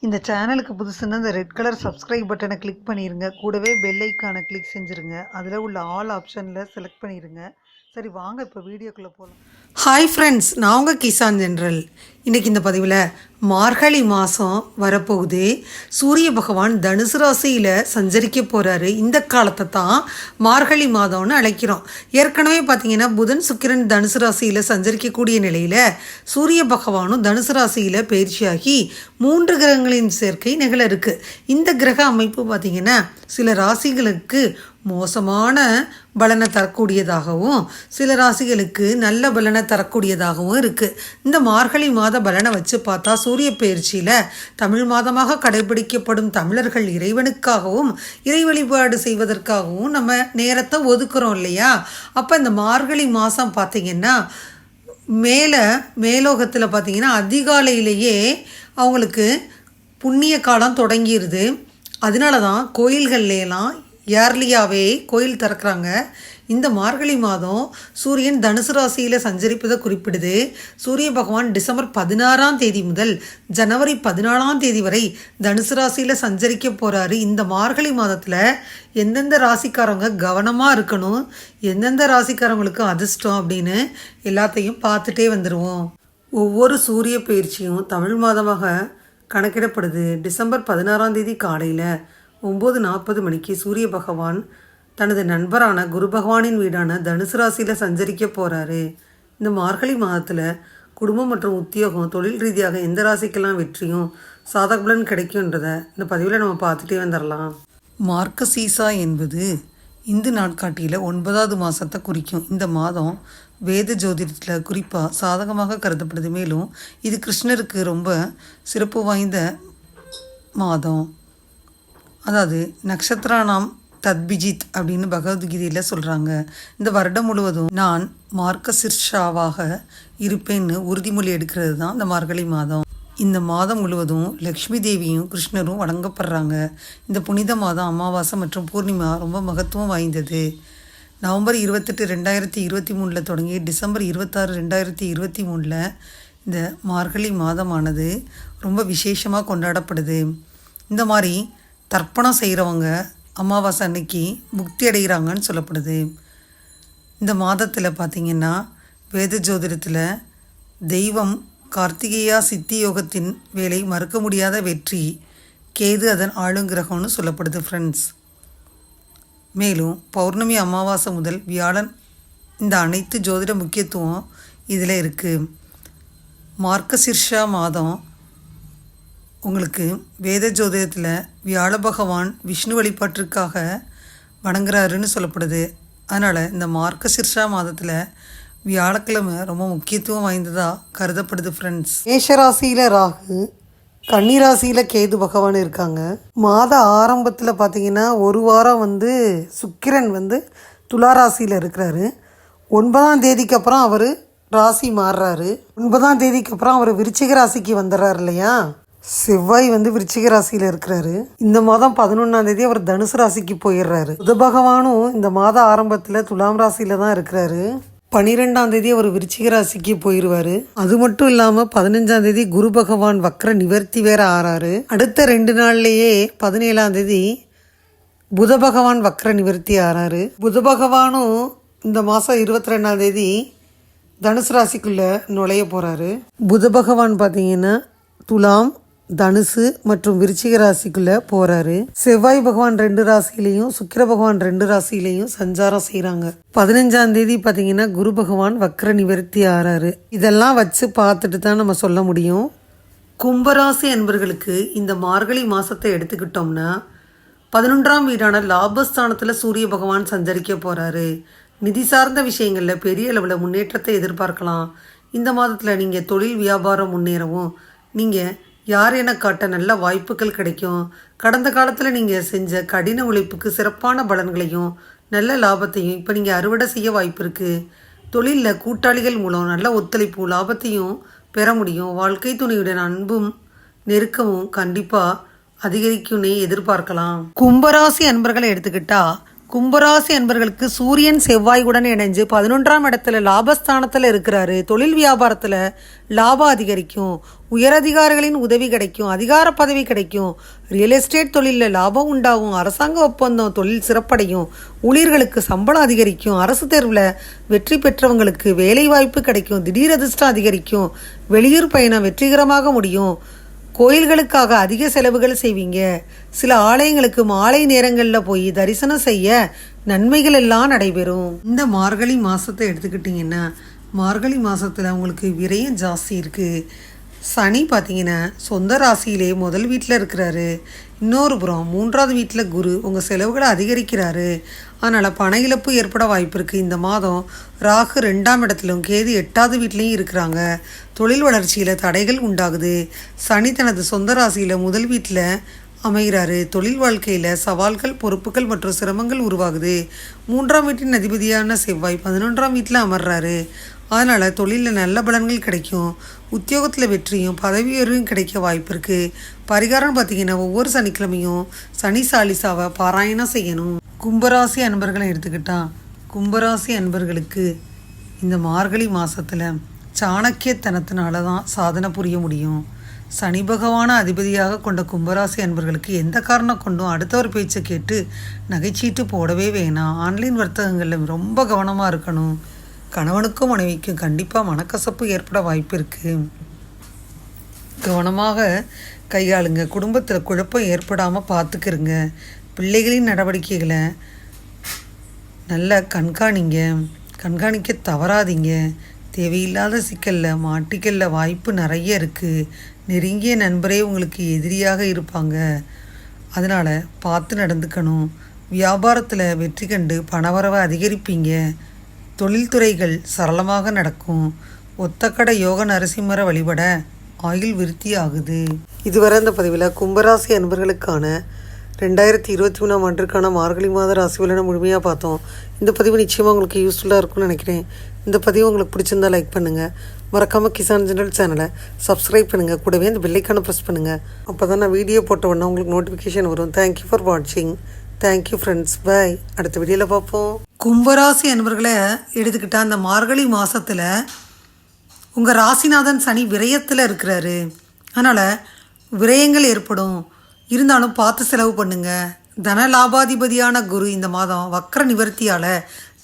இந்த சேனலுக்கு புதுசுன்னா இந்த ரெட் கலர் சப்ஸ்கிரைப் பட்டனை கிளிக் பண்ணிடுங்க. கூடவே பெல் ஐக்கானை கிளிக் செஞ்சுருங்க. அதில் உள்ள ஆல் ஆப்ஷனில் செலக்ட் பண்ணிடுங்க. சரி வாங்க இப்போ வீடியோக்குள்ளே போகலாம். ஹாய் ஃப்ரெண்ட்ஸ், நான் உங்கள் கிசான் ஜென்ரல். இன்றைக்கி இந்த பதிவில் மார்கழி மாதம் வரப்போகுது. சூரிய பகவான் தனுசு ராசியில் சஞ்சரிக்க போகிறாரு. இந்த காலத்தை தான் மார்கழி மாதம்னு அழைக்கிறோம். ஏற்கனவே பார்த்திங்கன்னா புதன் சுக்கிரன் தனுசு ராசியில் சஞ்சரிக்கக்கூடிய நிலையில் சூரிய பகவானும் தனுசு ராசியில் பயிற்சியாகி 3 கிரகங்களின் சேர்க்கை நிகழ இருக்குது. இந்த கிரக அமைப்பு பார்த்திங்கன்னா சில ராசிகளுக்கு மோசமான பலனை தரக்கூடியதாகவும் சில ராசிகளுக்கு நல்ல பலனை தரக்கூடியதாகவும் இருக்குது. இந்த மார்கழி மாத பலனை வச்சு பார்த்தா சூரிய பயிற்சியில் தமிழ் மாதமாக கடைபிடிக்கப்படும் தமிழர்கள் இறைவனுக்காகவும் இறை வழிபாடு செய்வதற்காகவும் நம்ம நேரத்தை ஒதுக்குறோம் இல்லையா? அப்போ இந்த மார்கழி மாதம் பார்த்திங்கன்னா மேலோகத்தில் பார்த்திங்கன்னா அதிகாலையிலேயே அவங்களுக்கு புண்ணிய காலம் தொடங்கிடுது. அதனால தான் கோயில்கள்லாம் ஏர்லியாகவே கோயில் திறக்கிறாங்க. இந்த மார்கழி மாதம் சூரியன் தனுசு ராசியில் சஞ்சரிப்பதை குறிப்பிடுது. சூரிய பகவான் டிசம்பர் 16ஆம் தேதி முதல் ஜனவரி 14ஆம் தேதி வரை தனுசு ராசியில் சஞ்சரிக்க போகிறாரு. இந்த மார்கழி மாதத்தில் எந்தெந்த ராசிக்காரங்க கவனமாக இருக்கணும், எந்தெந்த ராசிக்காரங்களுக்கு அதிர்ஷ்டம் அப்படின்னு எல்லாத்தையும் பார்த்துட்டே வந்துடுவோம். ஒவ்வொரு சூரிய பயிற்சியும் தமிழ் மாதமாக கணக்கிடப்படுது. டிசம்பர் 16ஆம் தேதி காலையில் 9:40 மணிக்கு சூரிய பகவான் தனது நண்பரான குரு பகவானின் வீடான தனுசு ராசியில் சஞ்சரிக்க போகிறாரு. இந்த மார்கழி மாதத்தில் குடும்பம் மற்றும் உத்தியோகம், தொழில் ரீதியாக எந்த ராசிக்கெல்லாம் வெற்றியும் சாதக பலன் கிடைக்கும்ன்றதை இந்த பதிவில் நம்ம பார்த்துட்டே வந்துடலாம். மார்கசீசா என்பது இந்து நாட்காட்டியில் 9வது மாதத்தை குறிக்கும். இந்த மாதம் வேத ஜோதிடத்தில் குறிப்பாக சாதகமாக கருதப்படுது. மேலும் இது கிருஷ்ணருக்கு ரொம்ப சிறப்பு வாய்ந்த மாதம். அதாவது நக்ஷத்ரானாம் தத்பிஜித் அப்படின்னு பகவத்கீதையில் சொல்கிறாங்க. இந்த வருடம் முழுவதும் நான் மார்கசிர்ஷாவாக இருப்பேன்னு உறுதிமொழி எடுக்கிறது தான் இந்த மார்கழி மாதம். இந்த மாதம் முழுவதும் லக்ஷ்மி தேவியும் கிருஷ்ணரும் வணங்கப்படுறாங்க. இந்த புனித மாதம் அமாவாசை மற்றும் பூர்ணிமா ரொம்ப மகத்துவம் வாய்ந்தது. நவம்பர் 28, 2023 தொடங்கி டிசம்பர் 26, 2023 இந்த மார்கழி மாதமானது ரொம்ப விசேஷமாக கொண்டாடப்படுது. இந்த மாதிரி தர்ப்பணம் செய்கிறவங்க அமாவாசை அன்னைக்கு முக்தி அடைகிறாங்கன்னு சொல்லப்படுது. இந்த மாதத்தில் பார்த்திங்கன்னா வேத ஜோதிடத்தில் தெய்வம் கார்த்திகேயா சித்தி யோகத்தின் வேலை மறுக்க முடியாத வெற்றி, கேது அதன் ஆளுங்கிரகம்னு சொல்லப்படுது ஃப்ரெண்ட்ஸ். மேலும் பௌர்ணமி அமாவாசை முதல் வியாழன் இந்த அனைத்து ஜோதிட முக்கியத்துவம் இதில் இருக்குது. மார்கசிர்ஷா மாதம் உங்களுக்கு வேத ஜோதிடத்தில் வியாழ பகவான் விஷ்ணு வழிபாட்டிற்காக வணங்குறாருன்னு சொல்லப்படுது. அதனால் இந்த மார்கசிர்ஷா மாதத்தில் வியாழக்கிழமை ரொம்ப முக்கியத்துவம் வாய்ந்ததாக கருதப்படுது ஃப்ரெண்ட்ஸ். மேஷராசியில் ராகு, கன்னிராசியில் கேது பகவான் இருக்காங்க. மாத ஆரம்பத்தில் பார்த்திங்கன்னா ஒரு வாரம் சுக்கிரன் துளாராசியில் இருக்கிறாரு. 9ஆம் தேதிக்கு அப்புறம் அவர் ராசி மாறுறாரு. 9ஆம் தேதிக்கு அப்புறம் அவர் விருச்சிக ராசிக்கு வந்துடுறாரு இல்லையா? செவ்வாய் விருச்சிக ராசியில் இருக்கிறாரு. இந்த மாதம் 11ஆம் தேதி அவர் தனுசு ராசிக்கு போயிடுறாரு. புத பகவானும் இந்த மாத ஆரம்பத்தில் துலாம் ராசியில் தான் இருக்கிறாரு. 12ஆம் தேதி அவர் விருச்சிக ராசிக்கு போயிடுவார். அது மட்டும் இல்லாமல் 15ஆம் தேதி குரு பகவான் வக்ர நிவர்த்தி வேற ஆறாரு. அடுத்த 2 நாள்லேயே 17ஆம் தேதி புத பகவான் வக்ர நிவர்த்தி ஆறாரு. புத பகவானும் இந்த மாதம் 22ஆம் தேதி தனுசு ராசிக்குள்ளே நுழைய போகிறாரு. புத பகவான் பார்த்தீங்கன்னா துலாம், தனுசு மற்றும் விருச்சிக ராசிக்குள்ளே போகிறாரு. செவ்வாய் பகவான் 2 ராசியிலையும் சுக்கிர பகவான் 2 ராசியிலையும் சஞ்சாரம் செய்கிறாங்க. 15ஆம் தேதி பார்த்தீங்கன்னா குரு பகவான் வக்ர நிவர்த்தி ஆறாரு. இதெல்லாம் வச்சு பார்த்துட்டு தான் நம்ம சொல்ல முடியும். கும்பராசி அன்பர்களுக்கு இந்த மார்கழி மாதத்தை எடுத்துக்கிட்டோம்னா 11ஆம் வீடான லாபஸ்தானத்தில் சூரிய பகவான் சஞ்சரிக்க போகிறாரு. நிதி சார்ந்த விஷயங்களில் பெரிய அளவில் முன்னேற்றத்தை எதிர்பார்க்கலாம். இந்த மாதத்தில் நீங்கள் தொழில் வியாபாரம் முன்னேறவும், நீங்கள் யார் என காட்ட நல்ல வாய்ப்புகள் கிடைக்கும். கடந்த காலத்தில் நீங்கள் செஞ்ச கடின உழைப்புக்கு சிறப்பான பலன்களையும் நல்ல லாபத்தையும் இப்போ நீங்கள் அறுவடை செய்ய வாய்ப்பு இருக்குது. தொழிலில் கூட்டாளிகள் மூலம் நல்ல ஒத்துழைப்பு லாபத்தையும் பெற முடியும். வாழ்க்கை துணையுடன் அன்பும் நெருக்கமும் கண்டிப்பாக அதிகரிக்கும்னே எதிர்பார்க்கலாம். கும்பராசி அன்பர்களை எடுத்துக்கிட்டால் கும்பராசி அன்பர்களுக்கு சூரியன் செவ்வாயுடன் இணைஞ்சு 11ஆம் இடத்துல லாபஸ்தானத்தில் இருக்கிறாரு. தொழில் வியாபாரத்தில் லாபம் அதிகரிக்கும், உயரதிகாரிகளின் உதவி கிடைக்கும், அதிகார பதவி கிடைக்கும், ரியல் எஸ்டேட் தொழிலில் லாபம் உண்டாகும், அரசாங்க ஒப்பந்தம் தொழில் சிறப்படையும், ஊழியர்களுக்கு சம்பளம் அதிகரிக்கும், அரசு தேர்வில் வெற்றி பெற்றவங்களுக்கு வேலை வாய்ப்பு கிடைக்கும், திடீர் அதிர்ஷ்டம் அதிகரிக்கும், வெளியூர் பயணம் வெற்றிகரமாக முடியும், கோயில்களுக்காக அதிக செலவுகள் செய்வீங்க, சில ஆலயங்களுக்கு மாலை நேரங்களில் போய் தரிசனம் செய்ய நன்மைகள் எல்லாம் நடைபெறும். இந்த மார்கழி மாதத்தை எடுத்துக்கிட்டிங்கன்னா மார்கழி மாதத்தில் உங்களுக்கு விரயம் ஜாஸ்தி இருக்குது. சனி பார்த்தீங்கன்னா சொந்த ராசியிலே முதல் வீட்டில் இருக்கிறாரு. இன்னொரு புறம் 3ஆவது வீட்டில் குரு உங்கள் செலவுகளை அதிகரிக்கிறாரு. அதனால் பண இழப்பு ஏற்பட வாய்ப்பு இருக்குது. இந்த மாதம் ராகு 2ஆம் இடத்திலும் கேது 8ஆவது வீட்லேயும் இருக்கிறாங்க. தொழில் வளர்ச்சியில் தடைகள் உண்டாகுது. சனி தனது சொந்த ராசியில் முதல் வீட்டில் அமைகிறாரு. தொழில் வாழ்க்கையில் சவால்கள், பொறுப்புகள் மற்றும் சிரமங்கள் உருவாகுது. 3ஆம் வீட்டின் அதிபதியான செவ்வாய் 11ஆம் வீட்டில் அமர்றாரு. அதனால் தொழிலில் நல்ல பலன்கள் கிடைக்கும். உத்தியோகத்தில் வெற்றியும் பதவி உயர்வும் கிடைக்க வாய்ப்பு இருக்குது. பரிகாரம்னு பார்த்தீங்கன்னா ஒவ்வொரு சனிக்கிழமையும் சனி சாலிசாவை பாராயணம் செய்யணும். கும்பராசி அன்பர்களை எடுத்துக்கிட்டால் கும்பராசி அன்பர்களுக்கு இந்த மார்கழி மாதத்தில் சாணக்கியத்தனத்தினால தான் சாதனை புரிய முடியும். சனி பகவான அதிபதியாக கொண்ட கும்பராசி அன்பர்களுக்கு எந்த காரணம் கொண்டும் அடுத்தவர் பேச்சை கேட்டு நகைச்சீட்டு போடவே வேணாம். ஆன்லைன் வர்த்தகங்களில் ரொம்ப கவனமாக இருக்கணும். கணவனுக்கும் மனைவிக்கும் கண்டிப்பாக மனக்கசப்பு ஏற்பட வாய்ப்பு இருக்குது. கவனமாக கையாளுங்க. குடும்பத்தில் குழப்பம் ஏற்படாமல் பார்த்துக்கிறங்க. பிள்ளைகளின் நடவடிக்கைகளை நல்லா கண்காணிக்க தவறாதீங்க. தேவையில்லாத சிக்கலில் மாட்டிக்கல்ல வாய்ப்பு நிறைய இருக்குது. நெருங்கிய நண்பரே உங்களுக்கு எதிரியாக இருப்பாங்க. அதனால் பார்த்து நடந்துக்கணும். வியாபாரத்தில் வெற்றி கண்டு பணவரவை அதிகரிப்பீங்க. தொழில்துறைகள் சரளமாக நடக்கும். ஒத்தக்கடை யோக நரசிம்மரை வழிபட ஆயுள் விருத்தி ஆகுது. இதுவரை இந்த பதிவில் கும்பராசி அன்பர்களுக்கான 2023ஆம் ஆண்டிற்கான மார்கழி மாத ராசி பலனை முழுமையாக பார்த்தோம். இந்த பதிவு நிச்சயமாக உங்களுக்கு யூஸ்ஃபுல்லாக இருக்கும்னு நினைக்கிறேன். இந்த பதிவு உங்களுக்கு பிடிச்சிருந்தா லைக் பண்ணுங்கள். மறக்காமல் கிசான் ஜெனரல் சேனலை சப்ஸ்கிரைப் பண்ணுங்கள். கூடவே அந்த பெல்லைக்கான ப்ரெஸ் பண்ணுங்கள். அப்போ தான் நான் வீடியோ போட்ட உடனே உங்களுக்கு நோட்டிஃபிகேஷன் வரும். தேங்க்யூ ஃபார் வாட்சிங். Thank you friends. பை. அடுத்த வீடியோவில் பார்ப்போம். கும்பராசி அன்பர்களை எடுத்துக்கிட்டால் அந்த மார்கழி மாதத்தில் உங்கள் ராசிநாதன் சனி விரயத்தில் இருக்கிறாரு. அதனால் விரயங்கள் ஏற்படும். இருந்தாலும் பார்த்து செலவு பண்ணுங்கள். தன லாபாதிபதியான குரு இந்த மாதம் வக்ர நிவர்த்தியால்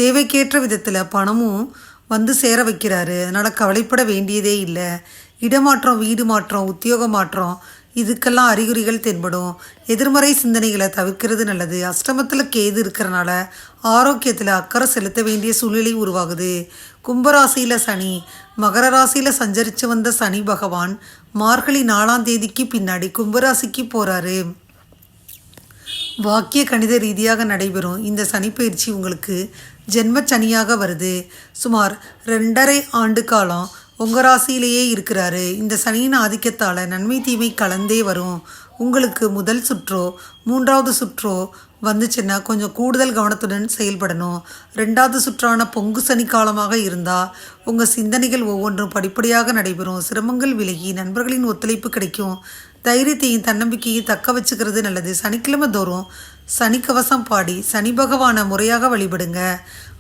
தேவைக்கேற்ற விதத்தில் பணமும் வந்து சேர வைக்கிறாரு. அதனால் கவலைப்பட வேண்டியதே இல்லை. இடமாற்றம், வீடு மாற்றம், உத்தியோக மாற்றம் இதுக்கெல்லாம் அறிகுறிகள் தென்படும். எதிர்மறை சிந்தனைகளை தவிர்க்கிறது நல்லது. அஷ்டமத்தில் கேது இருக்கிறனால ஆரோக்கியத்தில் அக்கறை செலுத்த வேண்டிய சூழ்நிலை உருவாகுது. கும்பராசியில் சனி, மகர ராசியில் சஞ்சரித்து வந்த சனி பகவான் மார்கழி 4ஆம் தேதிக்கு பின்னாடி கும்பராசிக்கு போகிறாரு. வாக்கிய கணித ரீதியாக நடைபெறும் இந்த சனி பயிற்சி உங்களுக்கு ஜென்ம சனியாக வருது. சுமார் 2.5 ஆண்டு காலம் உங்கள் ராசியிலேயே இருக்கிறாரு. இந்த சனியின் ஆதிக்கத்தால் நன்மை தீமை கலந்தே வரும். உங்களுக்கு முதல் சுற்றோ 3ஆவது சுற்றோ வந்துச்சுன்னா கொஞ்சம் கூடுதல் கவனத்துடன் செயல்படணும். 2ஆவது சுற்றான பொங்கு சனி காலமாக இருந்தால் உங்கள் சிந்தனைகள் ஒவ்வொன்றும் படிப்படியாக நடைபெறும். சிரமங்கள் விலகி நண்பர்களின் ஒத்துழைப்பு கிடைக்கும். தைரியத்தையும் தன்னம்பிக்கையும் தக்க வச்சுக்கிறது நல்லது. சனிக்கிழமை தோறும் சனி கவசம் பாடி சனி பகவானை முறையாக வழிபடுங்க.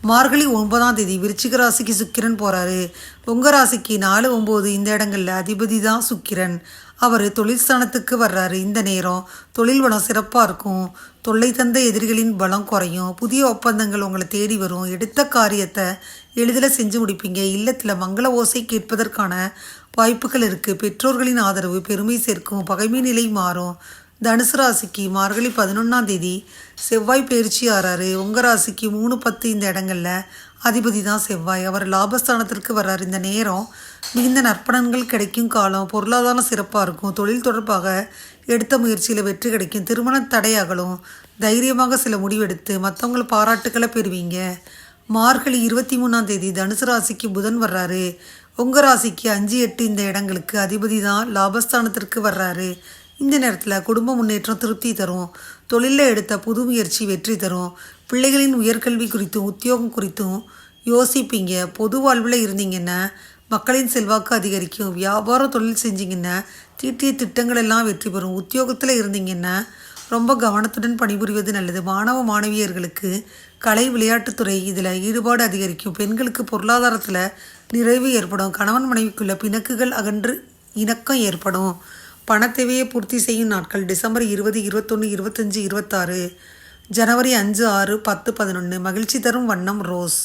மார்கழி 9ஆம் தேதி விருச்சிக ராசிக்கு சுக்கிரன் போகிறாரு. உங்கள் ராசிக்கு 4, 9 இந்த இடங்களில் அதிபதி தான் சுக்கிரன். அவர் தொழில் ஸ்தானத்துக்கு வர்றாரு. இந்த நேரம் தொழில் வளம் சிறப்பாக இருக்கும். தொல்லை தந்த எதிரிகளின் பலம் குறையும். புதிய ஒப்பந்தங்கள் உங்களை தேடி வரும். எடுத்த காரியத்தை எளிதில் செஞ்சு முடிப்பீங்க. இல்லத்தில் மங்கள ஓசை கேட்பதற்கான வாய்ப்புகள் இருக்குது. பெற்றோர்களின் ஆதரவு பெருமை சேர்க்கும். பகைமை நிலை மாறும். தனுசு ராசிக்கு மார்கழி 11ஆம் தேதி செவ்வாய் பயிற்சி ஆறாரு. உங்கள் ராசிக்கு 3, 10 இந்த இடங்களில் அதிபதி தான் செவ்வாய். அவர் லாபஸ்தானத்திற்கு வர்றாரு. இந்த நேரம் மிகுந்த நற்பலன்கள் கிடைக்கும் காலம். பொருளாதாரம் சிறப்பாக இருக்கும். தொழில் தொடர்பாக எடுத்த முயற்சியில் வெற்றி கிடைக்கும். திருமண தடையாகலும் தைரியமாக சில முடிவெடுத்து மற்றவங்கள் பாராட்டுக்களை பெறுவீங்க. மார்கழி 23ஆம் தேதி தனுசு ராசிக்கு புதன் வர்றாரு. உங்கள் ராசிக்கு 5, 8 இந்த இடங்களுக்கு அதிபதி தான் லாபஸ்தானத்திற்கு வர்றாரு. இந்த நேரத்தில் குடும்ப முன்னேற்றம் திருப்தி தரும். தொழிலில் எடுத்த புது முயற்சி வெற்றி தரும். பிள்ளைகளின் உயர்கல்வி குறித்தும் உத்தியோகம் குறித்தும் யோசிப்பீங்க. பொது வாழ்வில் இருந்தீங்கன்னா மக்களின் செல்வாக்கு அதிகரிக்கும். வியாபாரம் தொழில் செஞ்சிங்கன்னா தீட்டிய திட்டங்கள் எல்லாம் வெற்றி பெறும். உத்தியோகத்தில் இருந்தீங்கன்னா ரொம்ப கவனத்துடன் பணிபுரிவது நல்லது. மாணவ மாணவியர்களுக்கு கலை விளையாட்டுத்துறை இதில் ஈடுபாடு அதிகரிக்கும். பெண்களுக்கு பொருளாதாரத்தில் நிறைவு ஏற்படும். கணவன் மனைவிக்குள்ள பிணக்குகள் அகன்று இணக்கம் ஏற்படும். பண தேவையை பூர்த்தி செய்யும் நாட்கள் டிசம்பர் 20, 21, 25, 26, ஜனவரி 5, 6, 10, 11. மகிழ்ச்சி தரும் வண்ணம் ரோஸ்.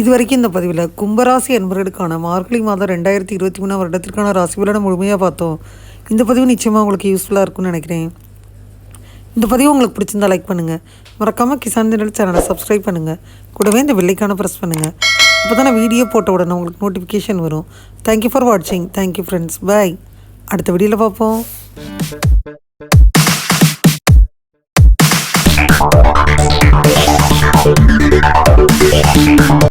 இதுவரைக்கும் இந்த பதிவில் கும்பராசி என்பவர்களுக்கான மார்கழி மாதம் 2023 வருடத்திற்கான ராசி பலனை முழுமையாக பார்த்தோம். இந்த பதிவு நிச்சயமாக உங்களுக்கு யூஸ்ஃபுல்லாக இருக்கும்னு நினைக்கிறேன். இந்த பதிவு உங்களுக்கு பிடிச்சிருந்தா லைக் பண்ணுங்கள். மறக்காமல் கிசான் தினல் சேனலை சப்ஸ்கிரைப் பண்ணுங்கள். கூடவே இந்த வெள்ளைக்கான ப்ரெஸ் பண்ணுங்கள். அப்போ தான் நான் வீடியோ போட்ட உடனே உங்களுக்கு நோட்டிஃபிகேஷன் வரும். தேங்க்யூ ஃபார் வாட்சிங். Thank you friends. பாய். அடுத்த வீடியோவில் பார்ப்போம்.